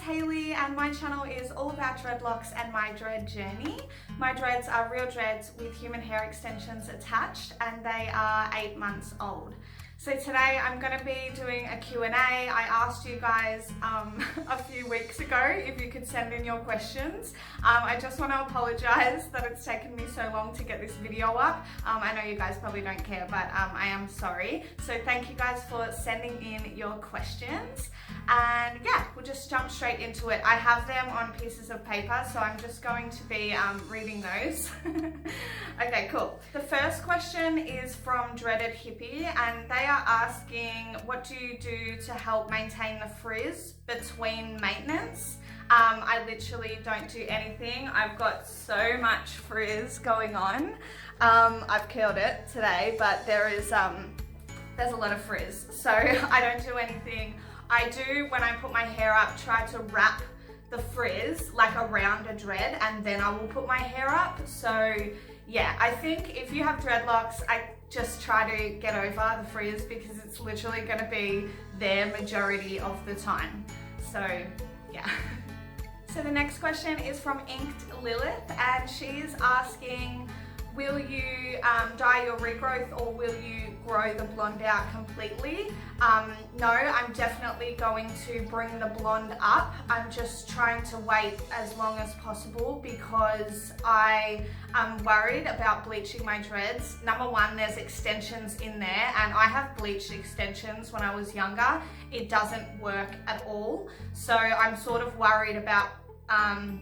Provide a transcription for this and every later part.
Hayley and my channel is all about dreadlocks and my dread journey. My dreads are real dreads with human hair extensions attached and they are 8 months old. So today I'm going to be doing a Q&A. I asked you guys a few weeks ago if you could send in your questions. I just want to apologize that it's taken me so long to get this video up. I know you guys probably don't care, but I am sorry. So thank you guys for sending in your questions. And yeah, we'll just jump straight into it. I have them on pieces of paper, so I'm just going to be reading those. Okay, cool. The first question is from Dreaded Hippie, and they are asking, what do you do to help maintain the frizz between maintenance? I literally don't do anything. I've got so much frizz going on. I've curled it today, but there's a lot of frizz, so I don't do anything. I do, when I put my hair up, try to wrap the frizz like around a dread, and then I will put my hair up. So yeah, I think if you have dreadlocks, I just try to get over the frizz because it's literally going to be there majority of the time. So yeah. So the next question is from Inked Lilith, and she's asking, will you dye your regrowth or will you grow the blonde out completely? No, I'm definitely going to bring the blonde up. I'm just trying to wait as long as possible because I am worried about bleaching my dreads. Number one, there's extensions in there, and I have bleached extensions when I was younger. It doesn't work at all. So I'm sort of worried about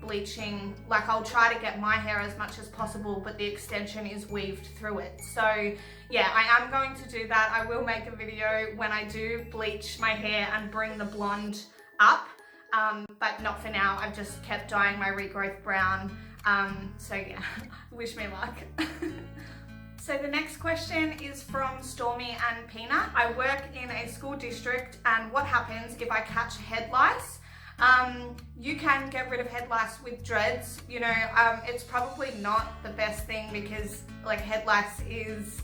bleaching. Like, I'll try to get my hair as much as possible, but the extension is weaved through it. So yeah, I am going to do that. I will make a video when I do bleach my hair and bring the blonde up, but not for now. I've just kept dyeing my regrowth brown. So yeah, wish me luck. So the next question is from Stormy and Peanut. I work in a school district, and what happens if I catch head lice? You can get rid of head lice with dreads. You know, it's probably not the best thing because like head lice is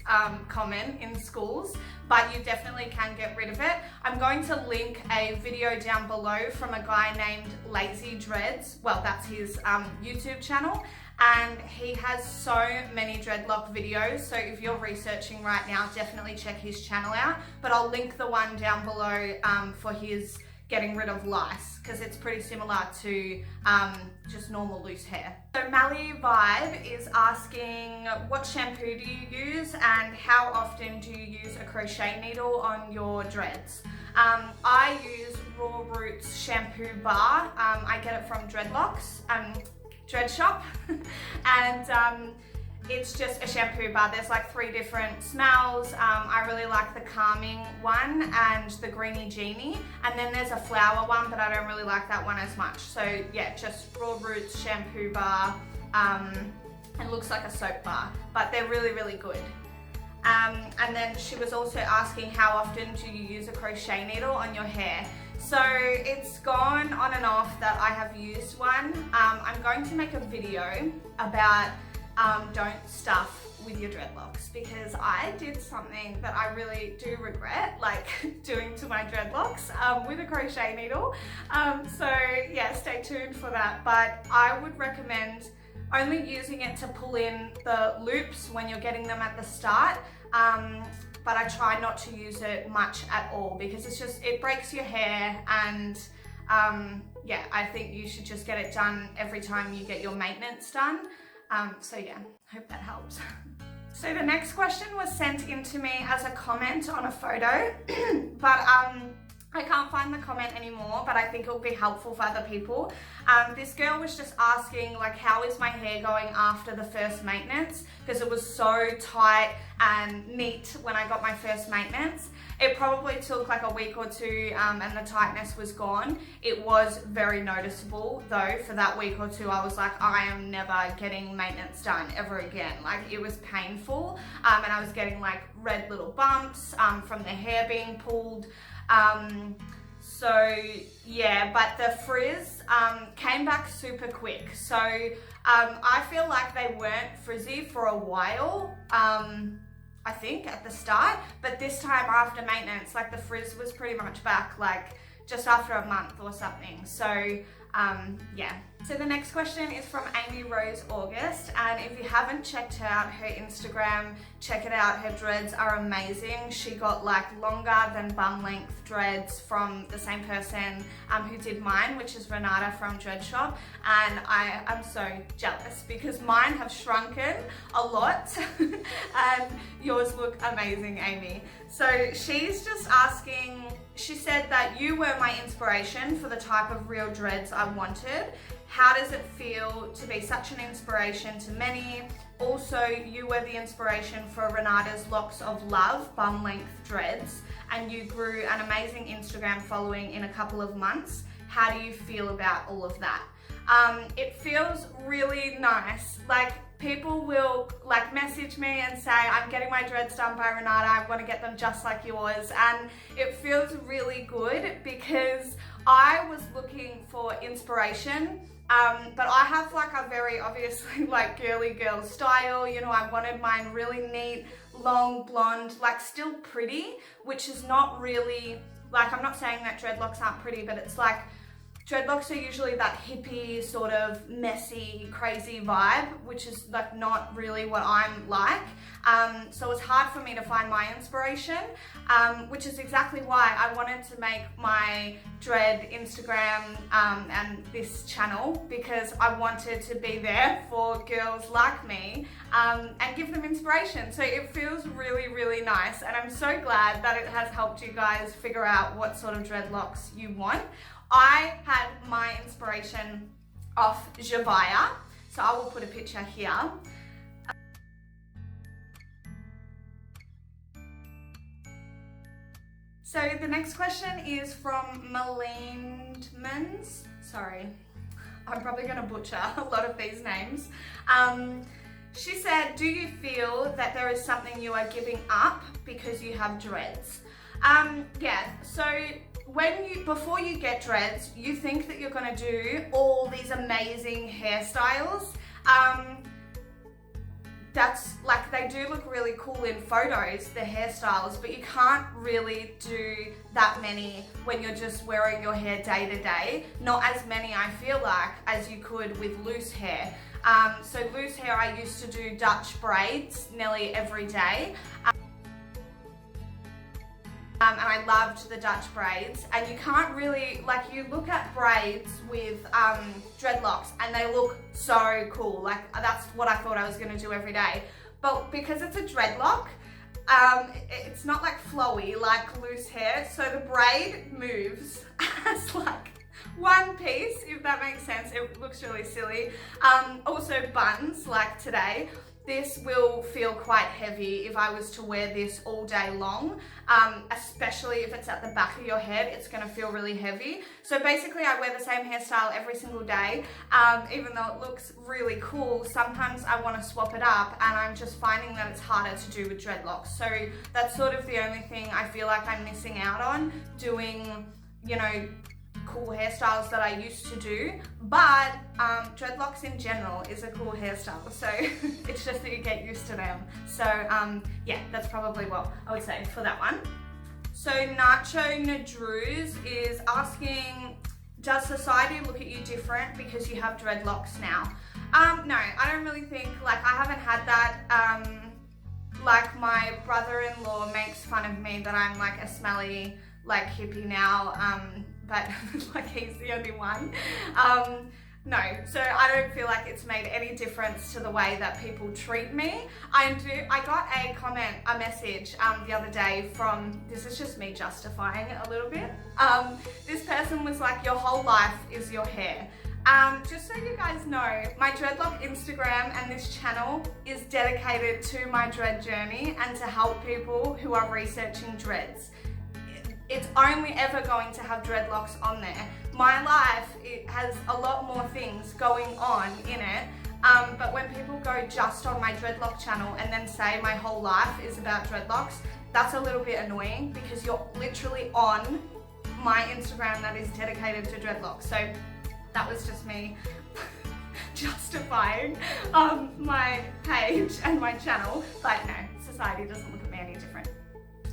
common in schools, but you definitely can get rid of it. I'm going to link a video down below from a guy named Lazy Dreads. Well, that's his YouTube channel, and he has so many dreadlock videos. So if you're researching right now, definitely check his channel out, but I'll link the one down below for his getting rid of lice, because it's pretty similar to just normal loose hair. So Mally Vibe is asking, what shampoo do you use and how often do you use a crochet needle on your dreads? I use Raw Roots shampoo bar. I get it from Dreadlocks, Dread Shop, and it's just a shampoo bar. There's like 3 different smells. I really like the calming one and the greeny genie. And then there's a flower one, but I don't really like that one as much. So yeah, just Raw Roots shampoo bar. It looks like a soap bar, but they're really, really good. And then she was also asking, how often do you use a crochet needle on your hair? So it's gone on and off that I have used one. I'm going to make a video about don't stuff with your dreadlocks, because I did something that I really do regret, like doing to my dreadlocks with a crochet needle. So yeah, stay tuned for that. But I would recommend only using it to pull in the loops when you're getting them at the start. But I try not to use it much at all because it breaks your hair, and yeah, I think you should just get it done every time you get your maintenance done. So yeah, hope that helps. So the next question was sent in to me as a comment on a photo, but I can't find the comment anymore, but I think it will be helpful for other people. This girl was just asking, like, how is my hair going after the first maintenance? Because it was so tight and neat when I got my first maintenance. It probably took like a week or two and the tightness was gone. It was very noticeable though. For that week or two, I was like, I am never getting maintenance done ever again. Like, it was painful, and I was getting like red little bumps from the hair being pulled. So yeah, but the frizz came back super quick. So I feel like they weren't frizzy for a while, I think at the start, but this time after maintenance, like the frizz was pretty much back like just after a month or something. So yeah. So the next question is from Amy Rose August, and if you haven't checked out her Instagram, check it out. Her dreads are amazing. She got like longer than bum length dreads from the same person who did mine, which is Renata from Dread Shop, and I'm so jealous because mine have shrunken a lot and yours look amazing, Amy. So she's just asking, she said that you were my inspiration for the type of real dreads I wanted. How does it feel to be such an inspiration to many? Also, you were the inspiration for Renata's Locks of Love bum length dreads, and you grew an amazing Instagram following in a couple of months. How do you feel about all of that? It feels really nice. Like, people will like message me and say, I'm getting my dreads done by Renata, I want to get them just like yours, and it feels really good because I was looking for inspiration, but I have like a very obviously like girly girl style. You know, I wanted mine really neat, long, blonde, like still pretty, which is not really, like, I'm not saying that dreadlocks aren't pretty, but it's like, dreadlocks are usually that hippie, sort of messy, crazy vibe, which is like not really what I'm like. So it's hard for me to find my inspiration, which is exactly why I wanted to make my dread Instagram and this channel, because I wanted to be there for girls like me and give them inspiration. So it feels really, really nice, and I'm so glad that it has helped you guys figure out what sort of dreadlocks you want. I had my inspiration off Javaya, so I will put a picture here. So the next question is from Melindmans. Sorry, I'm probably going to butcher a lot of these names. She said, do you feel that there is something you are giving up because you have dreads? Yeah, so before you get dreads, you think that you're gonna do all these amazing hairstyles. That's like, they do look really cool in photos, the hairstyles, but you can't really do that many when you're just wearing your hair day to day. Not as many, I feel like, as you could with loose hair. So loose hair, I used to do Dutch braids nearly every day. And I loved the Dutch braids, and you can't really, like, you look at braids with dreadlocks and they look so cool. Like, that's what I thought I was going to do every day. But because it's a dreadlock, it's not like flowy like loose hair, so the braid moves as like one piece, if that makes sense. It looks really silly. Also buns, like today. This will feel quite heavy if I was to wear this all day long, especially if it's at the back of your head. It's going to feel really heavy. So basically I wear the same hairstyle every single day, even though it looks really cool. Sometimes I want to swap it up, and I'm just finding that it's harder to do with dreadlocks. So that's sort of the only thing I feel like I'm missing out on, doing, you know, cool hairstyles that I used to do. But dreadlocks in general is a cool hairstyle, so it's just that you get used to them. So yeah, that's probably what I would say for that one. So Nacho Nadruz is asking, does society look at you different because you have dreadlocks now? No, I don't really think, like, I haven't had that. Like, my brother-in-law makes fun of me that I'm like a smelly, like, hippie now, but like, he's the only one. No, so I don't feel like it's made any difference to the way that people treat me. I got a message the other day from, this is just me justifying it a little bit. This person was like, your whole life is your hair. Just so you guys know, my Dreadlock Instagram and this channel is dedicated to my dread journey and to help people who are researching dreads. It's only ever going to have dreadlocks on there. My life, it has a lot more things going on in it, but when people go just on my dreadlock channel and then say my whole life is about dreadlocks, that's a little bit annoying because you're literally on my Instagram that is dedicated to dreadlocks. So that was just me justifying my page and my channel, but no, society doesn't look at me any different.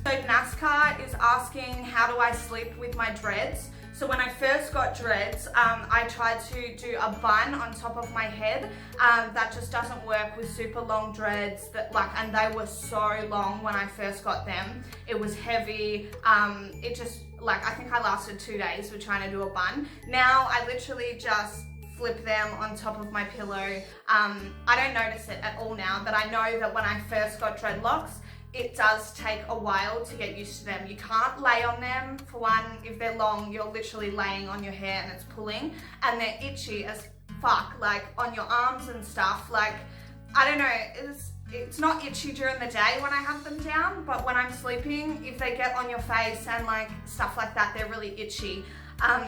So NASCAR is asking, how do I sleep with my dreads? So when I first got dreads, I tried to do a bun on top of my head. That just doesn't work with super long dreads and they were so long when I first got them. It was heavy. It just I think I lasted 2 days with trying to do a bun. Now I literally just flip them on top of my pillow. I don't notice it at all now, but I know that when I first got dreadlocks, it does take a while to get used to them. You can't lay on them. For one, if they're long, you're literally laying on your hair and it's pulling, and they're itchy as fuck, like on your arms and stuff. Like, I don't know, it's not itchy during the day when I have them down, but when I'm sleeping, if they get on your face and like stuff like that, they're really itchy.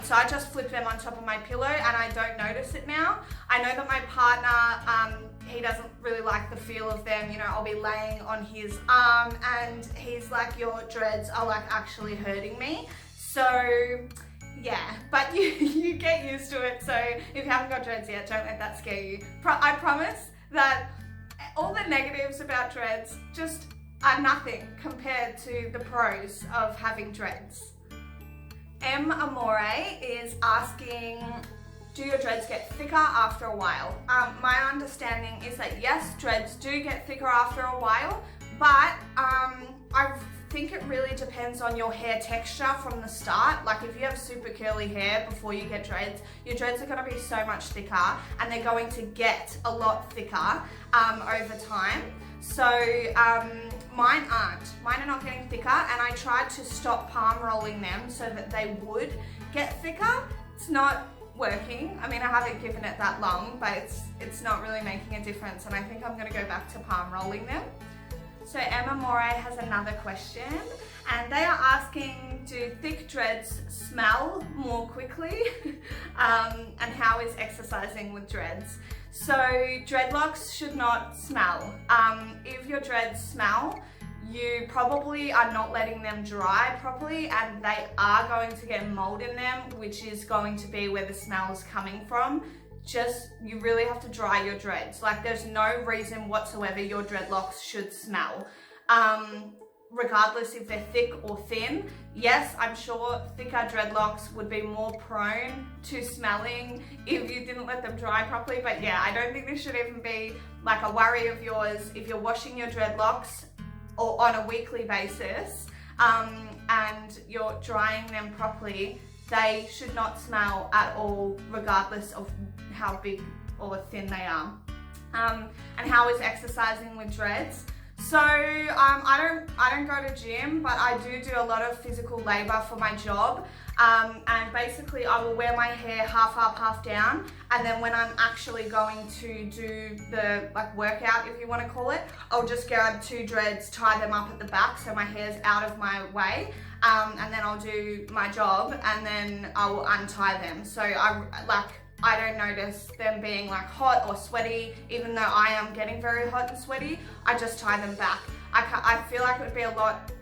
So I just flip them on top of my pillow and I don't notice it now. I know that my partner, he doesn't really like the feel of them. You know, I'll be laying on his arm and he's like, your dreads are like actually hurting me. So yeah, but you get used to it. So if you haven't got dreads yet, don't let that scare you. I promise that all the negatives about dreads just are nothing compared to the pros of having dreads. M Amore is asking, do your dreads get thicker after a while? My understanding is that yes, dreads do get thicker after a while, but I think it really depends on your hair texture from the start. Like if you have super curly hair before you get dreads, your dreads are going to be so much thicker and they're going to get a lot thicker over time. So mine aren't. Mine are not getting thicker, and I tried to stop palm rolling them so that they would get thicker. It's not working. I mean, I haven't given it that long, but it's not really making a difference, and I think I'm going to go back to palm rolling them. So Emma Moray has another question, and they are asking, do thick dreads smell more quickly? And how is exercising with dreads? So dreadlocks should not smell. If your dreads smell, you probably are not letting them dry properly, and they are going to get mold in them, which is going to be where the smell is coming from. You really have to dry your dreads. Like, there's no reason whatsoever your dreadlocks should smell. Regardless if they're thick or thin. Yes, I'm sure thicker dreadlocks would be more prone to smelling if you didn't let them dry properly. But yeah, I don't think this should even be like a worry of yours. If you're washing your dreadlocks or on a weekly basis and you're drying them properly, they should not smell at all, regardless of how big or thin they are. And how is exercising with dreads? So I don't go to gym, but I do a lot of physical labor for my job. And basically I will wear my hair half up, half down, and then when I'm actually going to do the workout, if you want to call it, I'll just grab 2 dreads, tie them up at the back so my hair's out of my way, and then I'll do my job and then I will untie them. So I don't notice them being like hot or sweaty, even though I am getting very hot and sweaty. I just tie them back. I feel like it would be a lot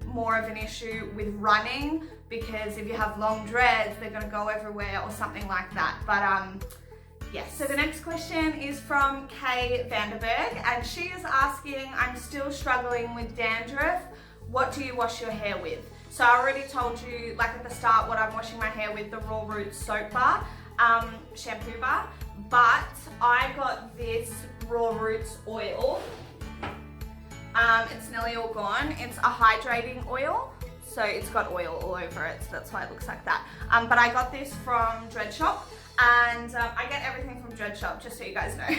more of an issue with running, because if you have long dreads, they're gonna go everywhere or something like that. But yes. So the next question is from Kay Vanderberg, and she is asking, I'm still struggling with dandruff. What do you wash your hair with? So I already told you, like at the start, what I'm washing my hair with, the Raw Roots soap bar. Shampoo bar, but I got this Raw Roots oil. It's nearly all gone. It's a hydrating oil, so it's got oil all over it, so that's why it looks like that. But I got this from Dread Shop, and I get everything from Dread Shop, just so you guys know.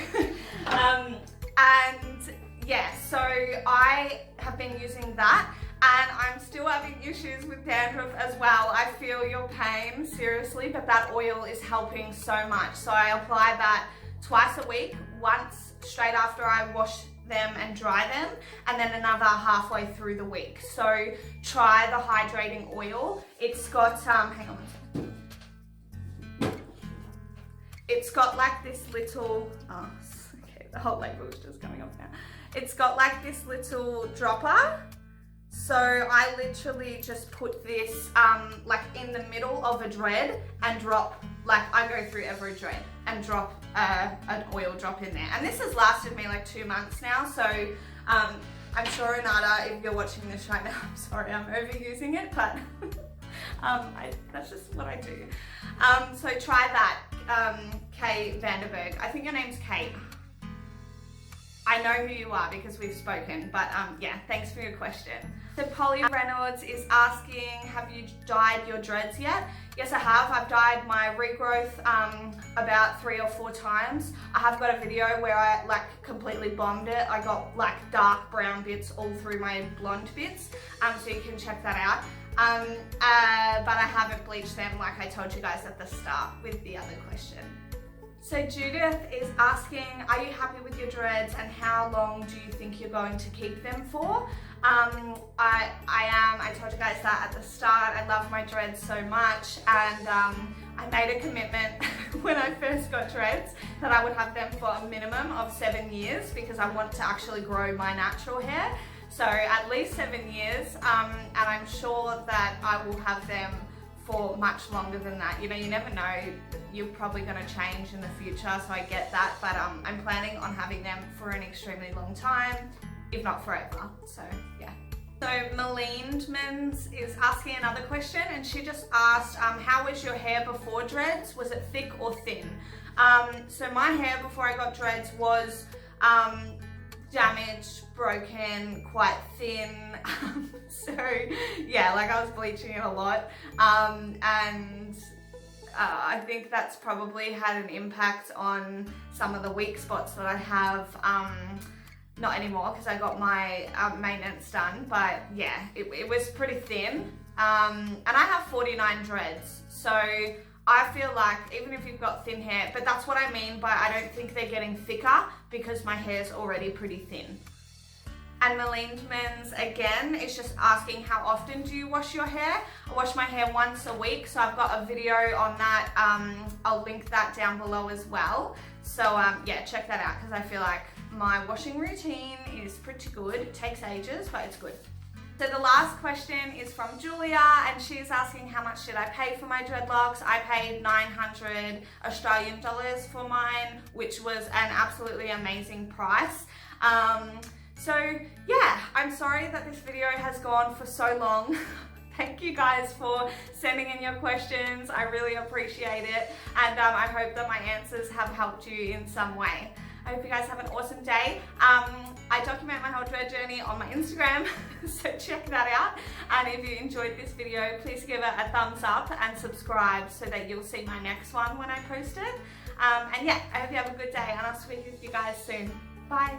And yeah, so I have been using that, and I'm still having issues with dandruff as well. I feel your pain, seriously, but that oil is helping so much. So I apply that twice a week, once straight after I wash them and dry them, and then another halfway through the week. So try the hydrating oil. It's got, hang on one second. It's got like this little, okay, the whole label is just coming off now. It's got like this little dropper. So I literally just put this like in the middle of a dread and drop, like I go through every dread and drop an oil drop in there. And this has lasted me like 2 months now. So I'm sure, Renata, if you're watching this right now, I'm sorry I'm overusing it, but That's just what I do. So try that, Kate Vanderberg. I think your name's Kate. I know who you are because we've spoken, but yeah, thanks for your question. So Polly Reynolds is asking, have you dyed your dreads yet? Yes, I have. I've dyed my regrowth about 3 or 4 times. I have got a video where I like completely bombed it. I got like dark brown bits all through my blonde bits, so you can check that out. But I haven't bleached them like I told you guys at the start with the other question. So Judith is asking, are you happy with your dreads and how long do you think you're going to keep them for? I am. I told you guys that at the start. I love my dreads so much, and I made a commitment when I first got dreads that I would have them for a minimum of 7 years because I want to actually grow my natural hair. So at least 7 years, and I'm sure that I will have them for much longer than that. You know, you never know, you're probably going to change in the future, so I get that, but I'm planning on having them for an extremely long time, if not forever, so yeah. So Melindmans is asking another question, and she just asked, how was your hair before dreads? Was it thick or thin? So my hair before I got dreads was damaged, broken, quite thin, so yeah, like I was bleaching it a lot, and I think that's probably had an impact on some of the weak spots that I have. Not anymore because I got my maintenance done, but yeah, it was pretty thin, and I have 49 dreads, so I feel like even if you've got thin hair, but that's what I mean by I don't think they're getting thicker because my hair's already pretty thin. And Melindmans again is just asking, how often do you wash your hair? I wash my hair once a week, so I've got a video on that. I'll link that down below as well. So yeah, check that out because I feel like my washing routine is pretty good. It takes ages, but it's good. So the last question is from Julia, and she's asking how much did I pay for my dreadlocks. I paid 900 Australian dollars for mine, which was an absolutely amazing price. So yeah, I'm sorry that this video has gone for so long. Thank you guys for sending in your questions. I really appreciate it, and I hope that my answers have helped you in some way. I hope you guys have an awesome day. I document my whole dread journey on my Instagram, so check that out. And if you enjoyed this video, please give it a thumbs up and subscribe so that you'll see my next one when I post it. And yeah, I hope you have a good day, and I'll speak with you guys soon. Bye.